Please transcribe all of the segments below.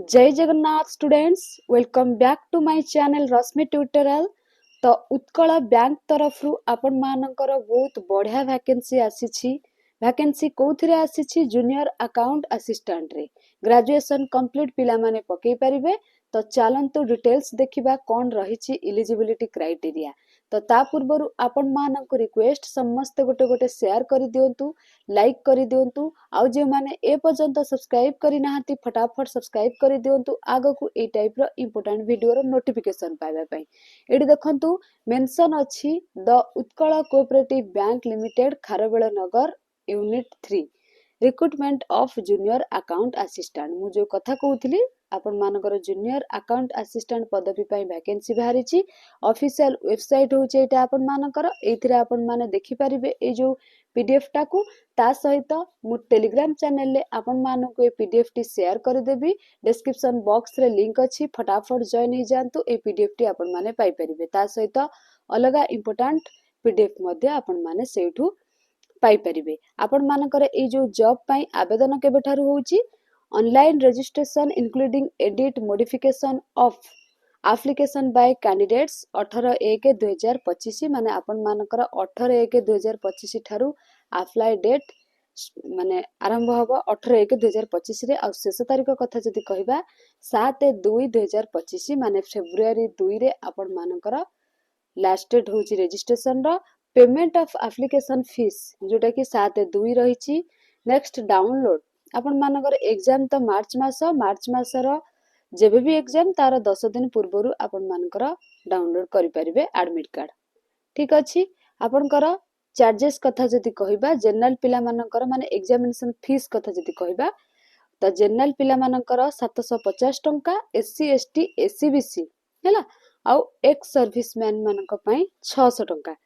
जय Jagannath students, welcome back to my channel Rashmi tutorial. तो Utkal bank तरफ आपण मानकर बहुत बढ़िया वैकेंसी आसीछि। वैकेंसी कोथिरे आसीछि? जूनियर अकाउंट असिस्टेंट रे ग्रेजुएशन कंप्लीट पिला माने पकई परिबे। तो चलंतु डिटेल्स देखिबा कोन रहिछि एलिजिबिलिटी क्राइटेरिया। तो ता पूर्वरु आपण मानक रिक्वेस्ट समस्त गोटे गोटे शेयर करि दियंतु, लाइक करि दियंतु। आउ जे माने ए पर्यंत सब्सक्राइब करि नाहंती फटाफट सब्सक्राइब करि दियंतु आगकू ए टाइप रो इंपोर्टेंट वीडियो रो नोटिफिकेशन पाइबा पई। एडी देखंतु मेंशन अछि the Utkal cooperative bank limited Kharavela Nagar unit 3 recruitment of junior account assistant. मु जो कथा कहूली आपण मानकर जूनियर अकाउंट असिस्टेंट पदवी पई वैकेंसी बाहरी। ऑफिशियल वेबसाइट होचे एटा आपण मानकर। एथिरे आपण माने देखि परिबे ए जो पीडीएफ टाकू। ता सहित मु टेलीग्राम चैनल ले आपण मानक ए पीडीएफ टी शेयर कर देबी। डिस्क्रिप्शन बॉक्स रे लिंक अछि, फटाफट जॉइन हो जांतु। ए पीडीएफ टी आपण माने पाई परिबे। ता सहित अलगा इंपोर्टेंट पीडीएफ मध्ये आपण माने सेठू पाई परिबे। आपण मानकर ए जो जॉब पई आवेदन केबे ठारू होउची? Online registration including edit modification of application bye candidates 18/1/2025 माने आपण मानकर 18/1/2025 ठारू अप्लाई डेट माने आरंभ होबो 18/1/2025 रे। आ शेष तारीख कथा जदि कहिबा 7/2/2025 माने फेब्रुआरी 2 रे आपण मानकर लास्ट डेट होची रजिस्ट्रेशन रो। पेमेंट ऑफ एप्लिकेशन फीस जोटा कि 7/2 रहिची। नेक्स्ट डाउनलोड आपण मानकर एग्जाम तो मार्च मास रो जेबे भी एग्जाम तार 10 दिन पूर्वरु आपण मानकर डाउनलोड करि परिबे एडमिट कार्ड। ठीक अछि। आपनकर चार्जेस कथा जदि कहिबा जनरल पिला मानकर माने एग्जामिनेशन फीस कथा जदि कहिबा तो जनरल पिला मानकर 750 टंका, एससी एसटी एससीबीसी हैला आउ एक्स सर्विसमैन मानक पई 600 टंका।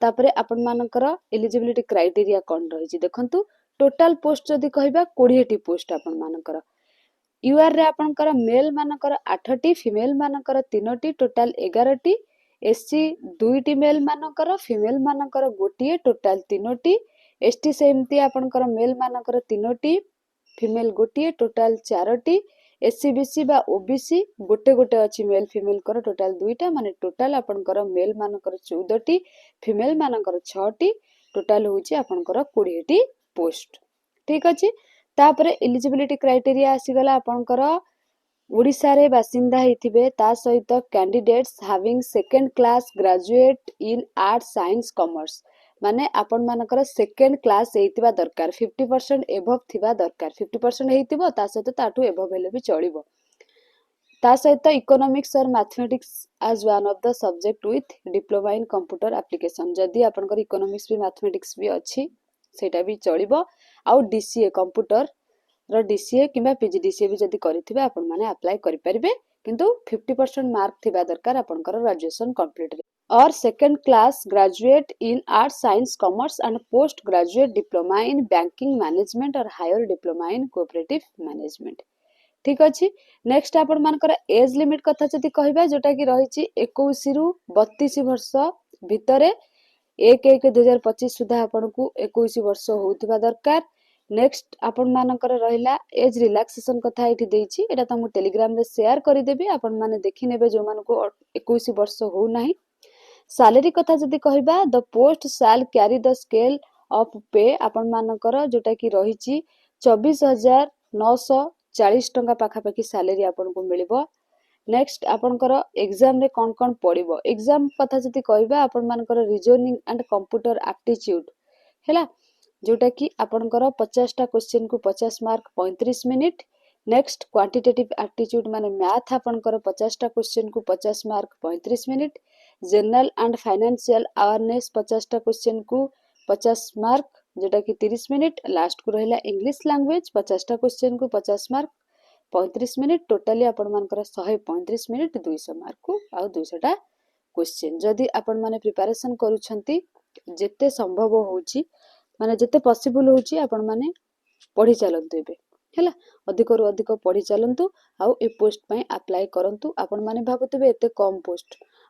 तापरे आपण मानकर एलिजिबिलिटी क्राइटेरिया कोन रहिछि देखंतु। टोटल पोस्ट जदि कहिबा 20 टी पोस्ट आपण मानकर। यूआर रे आपनकर मेल मानकर 8 टी, फीमेल मानकर 3 टी, टोटल 11 टी। एससी 2 टी मेल मानकर, फीमेल मानकर गोटिए, टोटल 3 टी। एसटी सेमती आपनकर मेल मानकर 3 टी, फीमेल गोटिए, टोटल 4 टी। एससीबीसी बा ओबीसी गोटे गोटे अछि मेल फीमेल कर टोटल 2 टा माने टोटल आपनकर मेल मानकर 14 टी, फीमेल मानकर 6 टी, टोटल होची आपनकर 20 टी पोस्ट। ठीक अछि। तापरे एलिजिबिलिटी क्राइटेरिया आसी गला आपनकर ओडिसा रे बासिंदा हिथिबे। ता सहित candidates having second class graduate in arts science commerce माने आपण मानकर सेकंड क्लास हेतिबा दरकार। 50% एबव थिबा दरकार। 50% हेतिबो ता सहित ताठू एबव हेले भी चलिबो। ता सहित इकोनॉमिक्स और mathematics as one of the subject with diploma in computer application. जदि आपनकर इकोनॉमिक्स भी मैथमेटिक्स भी अछि सेटा भी चलिबो। आउ डीसीए कंप्यूटर रो डीसीए किबा पीजीडीसीए भी जदि करिथिबे आपण माने अप्लाई करि परिबे। किंतु 50% मार्क थिबा दरकार आपनकर ग्रेजुएशन कंप्लीट रे। और second class graduate in arts science commerce and post graduate diploma in banking management और higher diploma in cooperative management. ठीक अछि। नेक्स्ट आपण मानकर एज लिमिट कथा जदि कहिबा जोटा कि रहिछि 21 रु 32 वर्ष भितरे 1/1/2025 सुधा आपनकू 21 वर्ष होउथिबा दरकार। नेक्स्ट आपण मानकर रहिला एज रिलैक्सेशन कथा एठी देइछि। एटा त मु टेलीग्राम रे शेयर करि देबी, आपण माने देखि नेबे जो मानको 21 वर्ष हो नाही। सैलरी कथा जदि कहिबा the post shall carry the scale of pay आपण मानकर जोटा कि रहिछि 24,940 टंका पाखापाखि सैलरी आपनको मिलिबो। नेक्स्ट आपनकर एग्जाम रे कोन कोन पड़िबो। एग्जाम कथा जदि कहिबा आपण मानकर रीजनिंग एंड कंप्यूटर एप्टीट्यूड हैला जोटा कि आपनकर 50 टा क्वेश्चन को 50 mark 35 minute. Next quantitative aptitude माने मैथ आपनकर 50 टा क्वेश्चन को 50 mark 35 minute. General and financial awareness 50 टा क्वेश्चन को 50 मार्क जोटा कि 30 मिनिट। लास्ट को रहिला इंग्लिश लैंग्वेज 50 टा क्वेश्चन को 50 मार्क 35 मिनिट। टोटली आपण मानकर 135 मिनिट 200 मार्क को आ 200 टा क्वेश्चन। जदि आपण माने प्रिपरेशन करूछंती जेते संभव होउची माने जेते पॉसिबल होउची आपण माने पढ़ी चलंतु एबे। ହେଲା ଅଧିକରୁ ଅଧିକ ପଢି ଚାଲନ୍ତୁ ଆଉ ଏ ପୋଷ୍ଟ ପାଇଁ ଆପ୍ଲାଏ କରନ୍ତୁ। ଆପଣ ମାନେ ଭାବୁଥିବେ ଏତେ କମ ପୋଷ୍ଟ,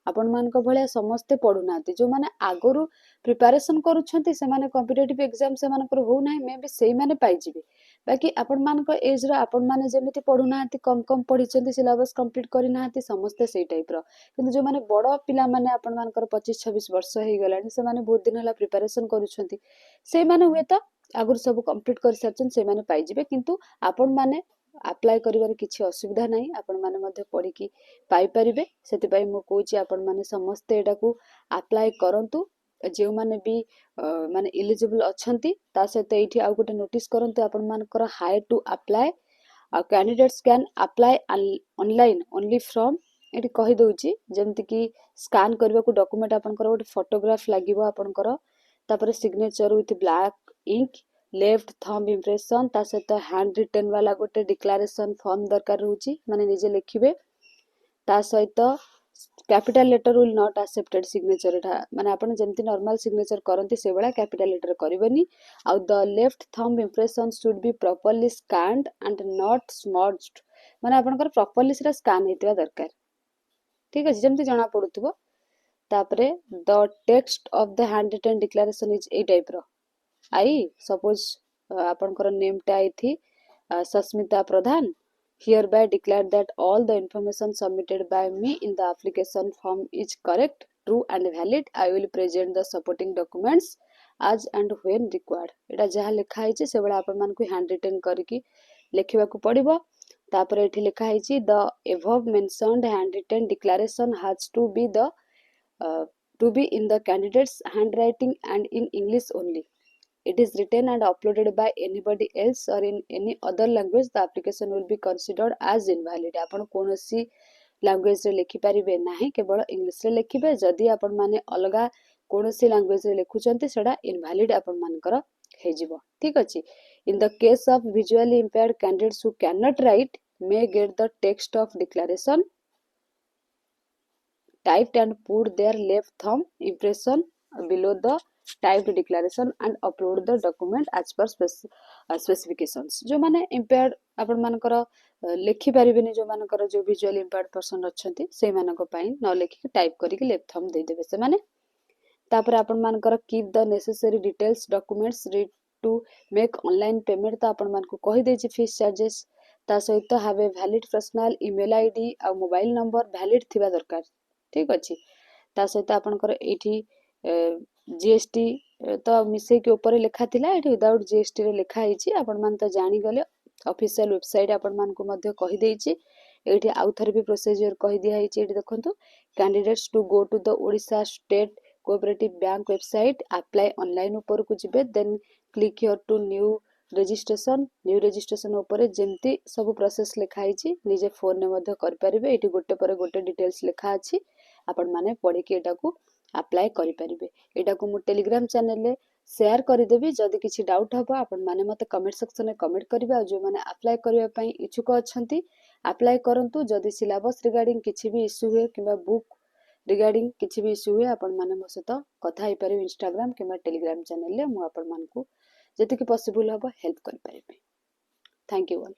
ଆପଣ ମାନଙ୍କ ଭଳିଆ ସମସ୍ତେ ପଢୁନାହାନ୍ତି। ଯୋଉମାନେ ଆଗରୁ ପ୍ରିପାରେସନ କରୁଛନ୍ତି ସେମାନେ କମ୍ପିଟେଟିଭ ଏକ୍ସାମ ସେମାନଙ୍କର ହଉନାହିଁ, ମେ ବି ସେଇମାନେ ପାଇଯିବେ। ବାକି ଆପଣ ମାନଙ୍କ ଏଜ ର ଆପଣ ମାନେ ଯେମିତି ପଢୁନାହାନ୍ତି, କମ କମ ପଢିଛନ୍ତି, ସିଲାବସ କମ୍ପ୍ଲିଟ କରିନାହାନ୍ତି, ସମସ୍ତେ ସେଇ ଟାଇପ ର। କିନ୍ତୁ ଯୋଉମାନେ ବଡ ପିଲାମାନେ ଆପଣ ମାନଙ୍କର 25-26 ବର୍ଷ ହେଇଗଲାଣି, ସେମାନେ ବହୁତ ଦିନ ହେଲା ପ୍ରିପାରେସନ କରୁଛନ୍ତି, ସେଇମାନେ ହୁଏତ ଆଗରୁ ସବୁ କମ୍ପ୍ଲିଟ କରିସାରିଛନ୍ତି, ସେମାନେ ପାଇଯିବେ। କିନ୍ତୁ ଆପଣ ମାନେ ଆପ୍ଲାଏ କରିବାରେ କିଛି ଅସୁବିଧା ନାହିଁ, ଆପଣ ମାନେ ମଧ୍ୟ ପଢିକି ପାଇପାରିବେ। ସେଥିପାଇଁ ମୁଁ କହୁଛି ଆପଣ ମାନେ ସମସ୍ତେ ଏଟାକୁ ଆପ୍ଲାଏ କରନ୍ତୁ। ଯେଉଁମାନେ ବି ମାନେ ଇଲିଜିବଲ ଅଛନ୍ତି, ତା ସହିତ ଏଇଠି ଆଉ ଗୋଟେ ନୋଟିସ୍ କରନ୍ତୁ ଆପଣ ମାନଙ୍କର ହାଏ ଟୁ ଆପ୍ଲାଏ। ଆଉ candidates can apply online only from, ଏଠି କହିଦଉଛି ଯେମିତିକି ସ୍କାନ୍ କରିବାକୁ ଡକୁମେଣ୍ଟ ଆପଣଙ୍କର ଗୋଟେ ଫଟୋଗ୍ରାଫ ଲାଗିବ ଆପଣଙ୍କର, ତାପରେ signature with black ink, left thumb impression, ତା ସହିତ ହ୍ୟାଣ୍ଡ ରିଟେନ୍ ବାଲା ଗୋଟେ ଡିକ୍ଲାରେସନ ଫର୍ମ ଦରକାର ରହୁଛି, ମାନେ ନିଜେ ଲେଖିବେ। ତା ସହିତ capital letter will not accepted signature, ଏଟା ମାନେ ଆପଣ ଯେମିତି ନର୍ମାଲ ସିଗ୍ନେଚର କରନ୍ତି ସେଇଭଳିଆ କ୍ୟାପିଟାଲ ଲେଟର କରିବେନି। ଆଉ the left thumb impression should be properly scanned and not smudged, ମାନେ ଆପଣଙ୍କର ପ୍ରପରଲି ସେଟା ସ୍କାନ୍ ହେଇଥିବା ଦରକାର, ଠିକ ଅଛି, ଯେମିତି ଜଣା ପଡୁଥିବ। ତାପରେ the text of the handwritten declaration is ଏଇ ଟାଇପ ର। ଆଇ ସପୋଜ ଆପଣଙ୍କର ନେମଟା ଏଇଠି Sasmita Pradhan, hereby declare that all the information submitted by me in the application form is correct, true and valid. I will present the supporting documents as and when required. ଏଟା ଯାହା ଲେଖା ହେଇଛି ସେଭଳିଆ ଆପଣ ମାନଙ୍କୁ ହ୍ୟାଣ୍ଡ ରିଟେନ୍ କରିକି ଲେଖିବାକୁ ପଡିବ। ତାପରେ ଏଠି ଲେଖା ହେଇଛି the above mentioned handwritten declaration has to be in the candidate's handwriting and in English only. It is written and uploaded by anybody else or in any other language, the application will be considered as invalid. ଆପଣ କୌଣସି language ରେ ଲେଖିପାରିବେ ନାହିଁ, କେବଳ English ରେ ଲେଖିବେ। ଯଦି ଆପଣ ମାନେ ଅଲଗା କୌଣସି ଲାଙ୍ଗୁଏଜ ରେ ଲେଖୁଛନ୍ତି ସେଟା ଇନଭାଲିଡ ଆପଣ ମାନଙ୍କର ହେଇଯିବ, ଠିକ ଅଛି। In the case of visually impaired candidates who cannot write may get the text of declaration typed and put their left thumb impression below the typed declaration and upload the document as per specifications. जो माने impaired आपण मानकर लेखि परिबेनी, जो मानकर जो visually impaired person अछंती से मानक पई न लेखि टाइप करिक लेफ्ट थंब दे देबे से माने। तापर आपण मानकर keep the necessary details documents ready to make online payment, तो आपण मानक कहि देछि फीस चार्जेस, ता सहित have a valid personal email ID आ मोबाइल नंबर वैलिड थिबा दरकार, ठीक अच्छी। ता सहित आपनकर एठी जीएसटी तो मिसे के ऊपर लिखा थिला, एठी विदाउट जीएसटी रे लिखा हिची, आपण मान तो जानि गले। ऑफिशियल वेबसाइट आपण मान को मध्य कहि देछि, एठी आउ थरे भी प्रोसीजर कहि दिया हिची। एठी देखंतु candidates to go to the Odisha state cooperative bank website, apply online ऊपर को जिबे, then click here to new registration ऊपर जेमती सब प्रोसेस लिखा हिची निजे फोन ने मध्य कर परिबे। एठी गोटे पर गोटे डिटेल्स लिखा अछि, आपण माने पढ़ी के एटा को अप्लाई करि परिबे। एटा को मु टेलीग्राम चैनल ले शेयर करि देबी, जदि किछि डाउट हबो आपण माने मते कमेंट सेक्शन में कमेंट करिबा। जो माने अप्लाई करिया पई इच्छुक अछंती अप्लाई करंतु। जदि सिलेबस रिगार्डिंग किछि भी इशू हुए किबा बुक रिगार्डिंग किछि भी इशू हुए, आपण माने मो सहित कथा हेइ परिबे इंस्टाग्राम किबा टेलीग्राम चैनल ले। मु आपण मान को जति कि पॉसिबल हबो हेल्प करि परिबे। Thank you all.